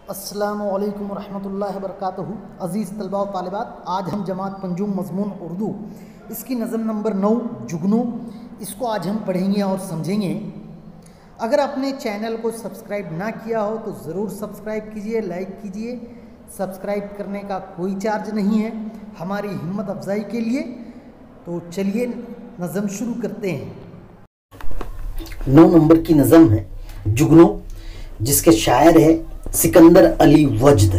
अस्सलामुअलैकुम रहमतुल्लाहि वबरकातुहू। अज़ीज़ तलबा व तालिबात, आज हम जमात पंजुम मज़मून उर्दू इसकी नज़म नंबर 9 जुगनू, इसको आज हम पढ़ेंगे और समझेंगे। अगर आपने चैनल को सब्सक्राइब ना किया हो तो ज़रूर सब्सक्राइब कीजिए, लाइक कीजिए। सब्सक्राइब करने का कोई चार्ज नहीं है हमारी हिम्मत अफजाई के लिए। तो चलिए नज़म शुरू करते हैं। 9 नंबर की नज़म है जुगनू, जिसके शायर है सिकंदर अली वजद।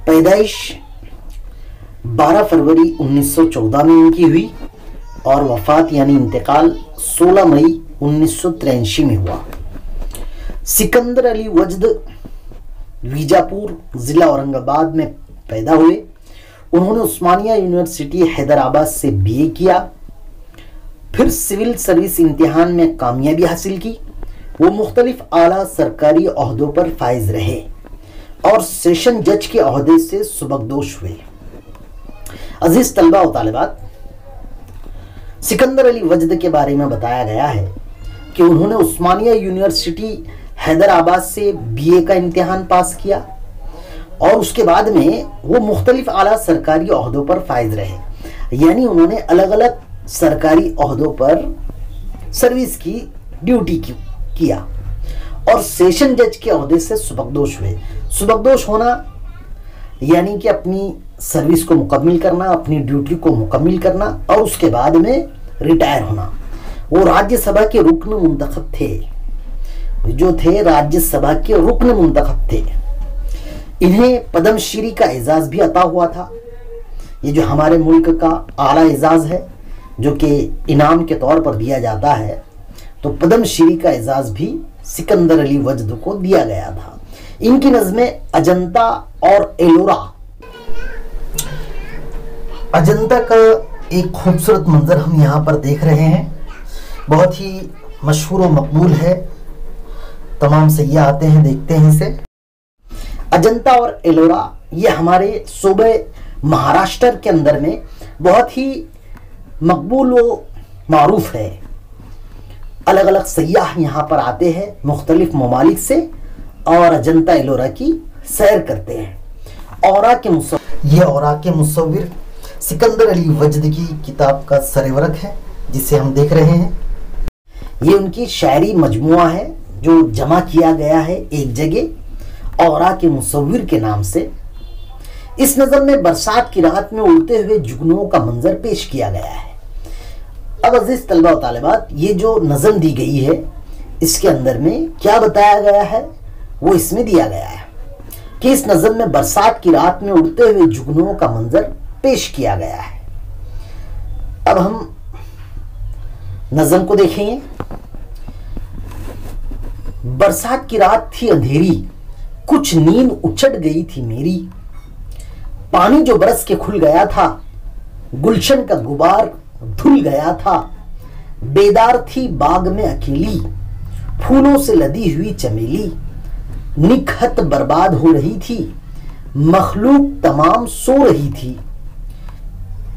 पैदाइश 12 फरवरी 1914 में इनकी हुई और वफ़ात यानी इंतकाल 16 मई 1983 में हुआ। सिकंदर अली वजद बीजापुर ज़िला औरंगाबाद में पैदा हुए। उन्होंने उस्मानिया यूनिवर्सिटी हैदराबाद से बीए किया, फिर सिविल सर्विस इम्तिहान में कामयाबी हासिल की। वो मुख्तलिफ आला सरकारी ओहदों पर फाइज रहे और सेशन जज के ओहदे से सुबकदोश हुए। अजीज तलबा व तालिबात, सिकंदर अली वजद के बारे में बताया गया है कि उन्होंने उस्मानिया यूनिवर्सिटी हैदराबाद से बीए का इम्तिहान पास किया और उसके बाद में वो मुख्तलिफ आला सरकारी ओहदों पर फाइज रहे, यानी उन्होंने अलग अलग सरकारी ओहदों पर सर्विस की ड्यूटी किया और सेशन जज के ओहदे से सुबकदोश हुए। सुबकदोश होना यानी कि अपनी सर्विस को मुकम्मिल करना, अपनी ड्यूटी को मुकम्मिल करना और उसके बाद में रिटायर होना। वो राज्यसभा के रुकन मुंतखब थे, जो थे राज्यसभा के रुकन मुंतखब थे। इन्हें पद्मश्री का एजाज भी अता हुआ था। ये जो हमारे मुल्क का आला एजाज है, जो कि इनाम के तौर पर दिया जाता है, तो पद्मश्री का एजाज भी सिकंदर अली वजद को दिया गया था। इनकी नज़में अजंता और एलोरा। अजंता का एक खूबसूरत मंजर हम यहाँ पर देख रहे हैं, बहुत ही मशहूर और मकबूल है। तमाम सयाह आते हैं, देखते हैं इसे। अजंता और एलोरा ये हमारे सूबे महाराष्ट्र के अंदर में बहुत ही मकबूल व मारूफ है। अलग अलग सयाह यहाँ पर आते हैं मुख्तलिफ ममालिक से और अजंता एलोरा की सैर करते हैं। औरा के मुसव्विर सिकंदर अली वजद की किताब का सरवरक है, जिसे हम देख रहे हैं। ये उनकी शायरी मजमुआ है जो जमा किया गया है एक जगह औरा के मुसव्विर के नाम से। इस नज़म में बरसात की रात में उड़ते हुए जुगनुओं का मंजर पेश किया गया है। अब अजीज तलबा व तालिबात, ये जो नज़म दी गई है इसके अंदर में क्या बताया गया है वो इसमें दिया गया है कि इस नज़म में बरसात की रात में उड़ते हुए जुगनुओं का मंजर पेश किया गया है। अब हम नज़म को देखेंगे। बरसात की रात थी अंधेरी, कुछ नींद उचट गई थी मेरी। पानी जो बरस के खुल गया था, गुलशन का गुबार धुल गया था। बेदार थी बाग में अकेली, फूलों से लदी हुई चमेली। निखत बर्बाद हो रही थी, मखलूक तमाम सो रही थी।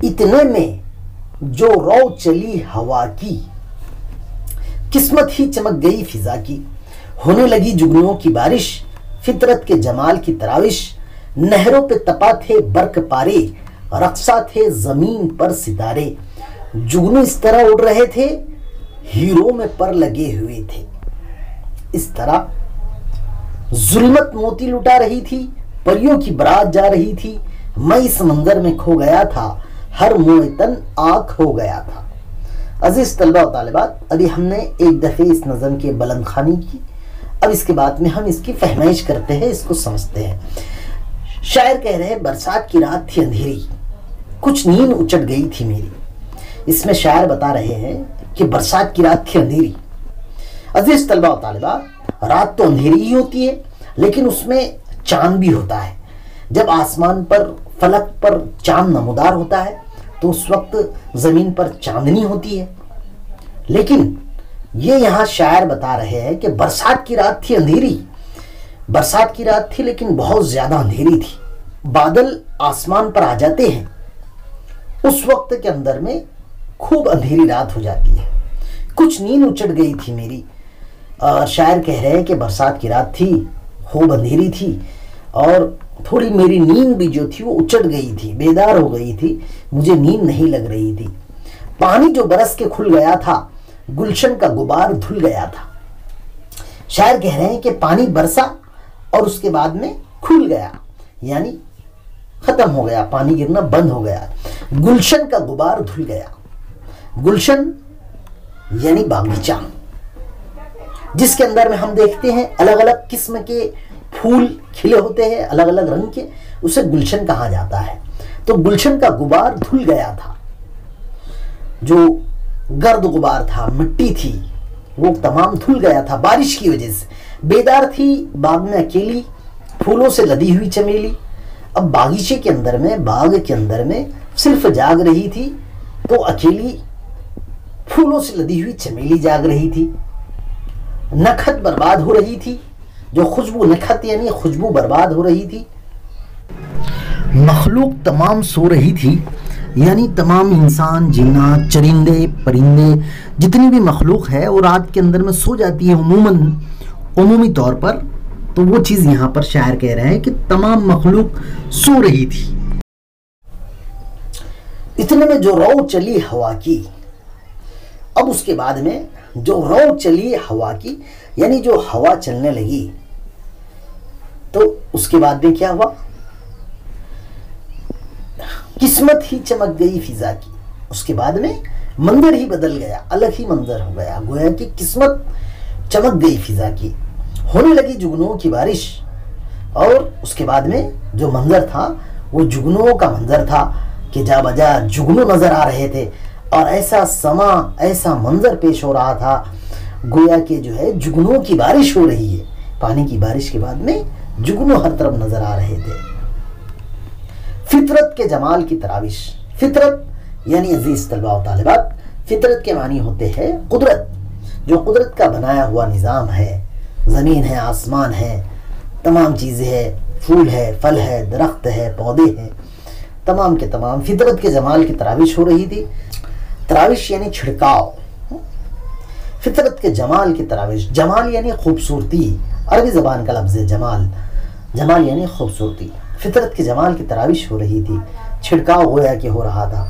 इतने में जो रौ चली हवा की, किस्मत ही चमक गई फिजा की। होने लगी जुगनुओं की बारिश, फितरत के जमाल की तराविश। नहरों पे तपा थे बर्क पारे, रक्सा थे जमीन पर सितारे। जुगनू इस तरह उड़ रहे थे, हीरो में पर लगे हुए थे। इस तरह जुल्मत मोती लुटा रही थी, परियों की बारात जा रही थी। मैं इस मंजर में खो गया था, हर मोतन आंख हो गया था। अजीज तलबा व तालिबात, अभी हमने एक दफे इस नज़म की बुलंद खानी की। अब इसके बाद में हम इसकी फहमाइश करते हैं, इसको समझते हैं। शायर कह रहे हैं बरसात की रात थी अंधेरी, कुछ नींद उचट गई थी मेरी। इसमें शायर बता रहे हैं कि बरसात की रात थी अंधेरी। अजीज तलबा व तालिबात, रात तो अंधेरी ही होती है, लेकिन उसमें चांद भी होता है। जब आसमान पर फलक पर चांद नमूदार होता है तो उस वक्त जमीन पर चांदनी होती है। लेकिन ये यहाँ शायर बता रहे हैं कि बरसात की रात थी अंधेरी। बरसात की रात थी लेकिन बहुत ज्यादा अंधेरी थी। बादल आसमान पर आ जाते हैं, उस वक्त के अंदर में खूब अंधेरी रात हो जाती है। कुछ नींद उचट गई थी मेरी। शायर कह रहे हैं कि बरसात की रात थी, हो बंधेरी थी और थोड़ी मेरी नींद भी जो थी वो उचट गई थी, बेदार हो गई थी, मुझे नींद नहीं लग रही थी। पानी जो बरस के खुल गया था, गुलशन का गुबार धुल गया था। शायर कह रहे हैं कि पानी बरसा और उसके बाद में खुल गया, यानी खत्म हो गया, पानी गिरना बंद हो गया। गुलशन का गुबार धुल गया। गुलशन यानी बागीचा, जिसके अंदर में हम देखते हैं अलग अलग किस्म के फूल खिले होते हैं, अलग अलग रंग के, उसे गुलशन कहा जाता है। तो गुलशन का गुबार धुल गया था, जो गर्द गुबार था, मिट्टी थी, वो तमाम धुल गया था बारिश की वजह से। बेदार थी बाग में अकेली, फूलों से लदी हुई चमेली। अब बागीचे के अंदर में, बाग के अंदर में सिर्फ जाग रही थी, तो अकेली फूलों से लदी हुई चमेली जाग रही थी। नखत बर्बाद हो रही थी, जो खुशबू, नखत यानी खुशबू बर्बाद हो रही थी। मखलूक तमाम सो रही थी, यानी तमाम इंसान, जिन्नात, चरिंदे, परिंदे, जितनी भी मखलूक है वो रात के अंदर में सो जाती है उमूमी तौर पर। तो वो चीज़ यहाँ पर शायर कह रहे हैं कि तमाम मखलूक सो रही थी। इतने में जो रौ चली हवा की, अब उसके बाद में जो रौ चली हवा की, यानी जो हवा चलने लगी, तो उसके बाद में क्या हुआ? किस्मत ही चमक गई फिजा की। उसके बाद में मंजर ही बदल गया, अलग ही मंजर हो गया, गोया कि किस्मत चमक गई फिजा की। होने लगी जुगनुओं की बारिश, और उसके बाद में जो मंजर था वो जुगनुओं का मंजर था कि जा बजा जुगनू नजर आ रहे थे, और ऐसा समा, ऐसा मंजर पेश हो रहा था गोया कि जो है जुगनुओं की बारिश हो रही है। पानी की बारिश के बाद में जुगनू हर तरफ नजर आ रहे थे। फितरत के जमाल की तराविश। फितरत यानी अजीज तलबा व तालिबात, फितरत के मानी होते हैं कुदरत, जो कुदरत का बनाया हुआ निज़ाम है। ज़मीन है, आसमान है, तमाम चीज़ें हैं, फूल है, फल है, दरख्त है, पौधे हैं, तमाम के तमाम फितरत के जमाल की तराविश हो रही थी। तराविश यानी छिड़काव, फितरत के जमाल की तराविश। जमाल यानी खूबसूरती, अरबी ज़बान का लफ्ज़ है जमाल। जमाल यानी खूबसूरती। फितरत के जमाल की तराविश हो रही थी, छिड़काव गोया कि हो रहा था।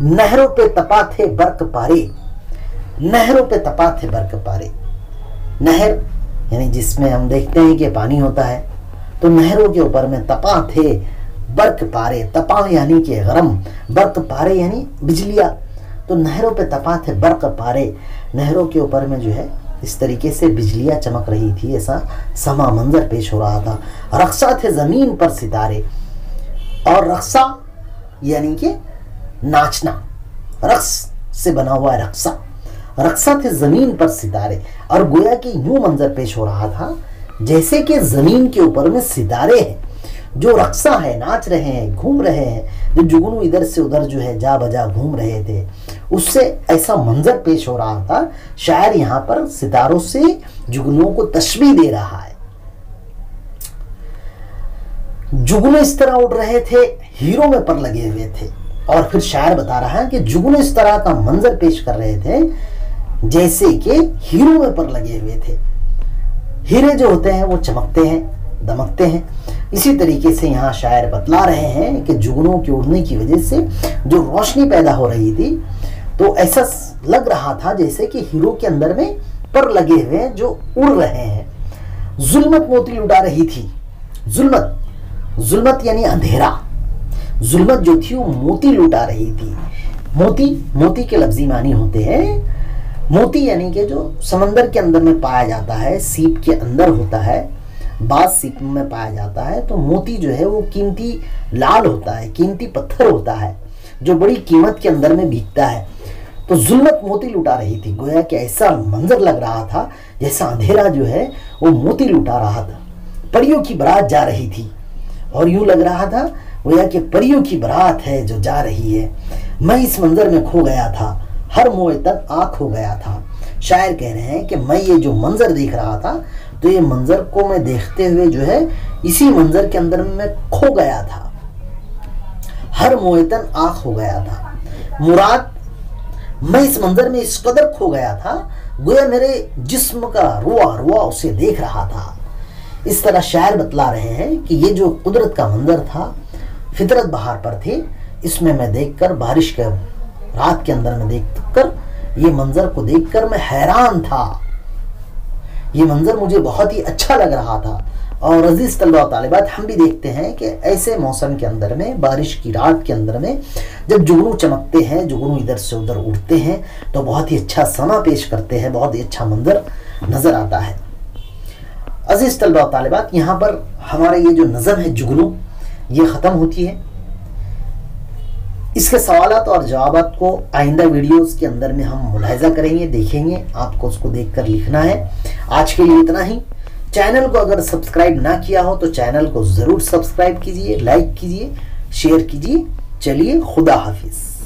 नहरों पे तपा थे बर्क पारे, नहरों पे तपा थे बर्क पारे। नहर यानी जिसमें हम देखते हैं कि पानी होता है, तो नहरों के ऊपर में तपा थे बर्क पारे। तपा यानी कि गरम, बर्क पारे यानी बिजलियाँ। तो नहरों पे तपा थे बर्क पारे, नहरों के ऊपर में जो है इस तरीके से बिजलियाँ चमक रही थी, ऐसा समा मंजर पेश हो रहा था। रक्सा थे ज़मीन पर सितारे, और रक्सा यानी कि नाचना, रक्स से बना हुआ है रक्सा। रक्सा थे ज़मीन पर सितारे, और गोया कि यूं मंजर पेश हो रहा था जैसे कि ज़मीन के ऊपर में सितारे हैं, जो रक्सा है, नाच रहे हैं, घूम रहे हैं। जो जुगनू इधर से उधर जो है जा बजा घूम रहे थे, उससे ऐसा मंजर पेश हो रहा था। शायर यहाँ पर सितारों से जुगनुओं को तशबीह दे रहा है। जुगनू इस तरह उड़ रहे थे, हीरों में पर लगे हुए थे। और फिर शायर बता रहा है कि जुगनू इस तरह का मंजर पेश कर रहे थे जैसे कि हीरों में पर लगे हुए थे। हीरे जो होते हैं वो चमकते हैं, दमकते हैं। इसी तरीके से यहाँ शायर बतला रहे हैं कि जुगनुओं के उड़ने की वजह से जो रोशनी पैदा हो रही थी, तो ऐसा लग रहा था जैसे कि हीरो के अंदर में पर लगे हुए हैं जो उड़ रहे हैं। जुल्मत मोती लुटा रही थी। जुल्मत, जुल्मत यानी अंधेरा। जुल्मत जो थी वो मोती लुटा रही थी। मोती, मोती के लफ्जी मानी होते हैं, मोती यानी कि जो समंदर के अंदर में पाया जाता है, सीप के अंदर होता है, बाज सीप में पाया जाता है। तो मोती जो है वो कीमती लाल होता है, कीमती पत्थर होता है, जो बड़ी कीमत के अंदर में बिकता है। तो जुल्मत मोती लुटा रही थी, गोया कि ऐसा मंजर लग रहा था जैसा अंधेरा जो है वो मोती लुटा रहा था। परियों की बारात जा रही थी, और यूं लग रहा था गोया कि परियों की बारात है जो जा रही है। मैं इस मंजर में खो गया था, हर मोए तक आँख हो गया था। शायर कह रहे हैं कि मैं ये जो मंजर देख रहा था, तो ये मंजर को मैं देखते हुए जो है इसी मंजर के अंदर में मैं खो गया था, हर मोए तक आँख हो गया था। मुराद, मैं इस मंजर में इस कदर खो गया था, गोया मेरे जिस्म का रुआ रुआ उसे देख रहा था। इस तरह शायर बतला रहे हैं कि ये जो कुदरत का मंजर था, फितरत बहार पर थे, इसमें मैं देखकर, बारिश के रात के अंदर में देखकर, ये मंजर को देखकर मैं हैरान था। ये मंजर मुझे बहुत ही अच्छा लग रहा था। और अजीज तलबा व तालिबात, हम भी देखते हैं कि ऐसे मौसम के अंदर में, बारिश की रात के अंदर में जब जुगनू चमकते हैं, जुगनू इधर से उधर उड़ते हैं, तो बहुत ही अच्छा समा पेश करते हैं, बहुत ही अच्छा मंजर नजर आता है। अजीज तलबा व तालिबात, यहाँ पर हमारा ये जो नज़म है जुगनू, ये ख़त्म होती है। इसके सवालात और जवाबात को आइंदा वीडियोस के अंदर में हम मुलाहिजा करेंगे, देखेंगे, आपको उसको देखकर लिखना है। आज के लिए इतना ही। चैनल को अगर सब्सक्राइब ना किया हो तो चैनल को ज़रूर सब्सक्राइब कीजिए, लाइक कीजिए, शेयर कीजिए। चलिए, खुदा हाफिज़।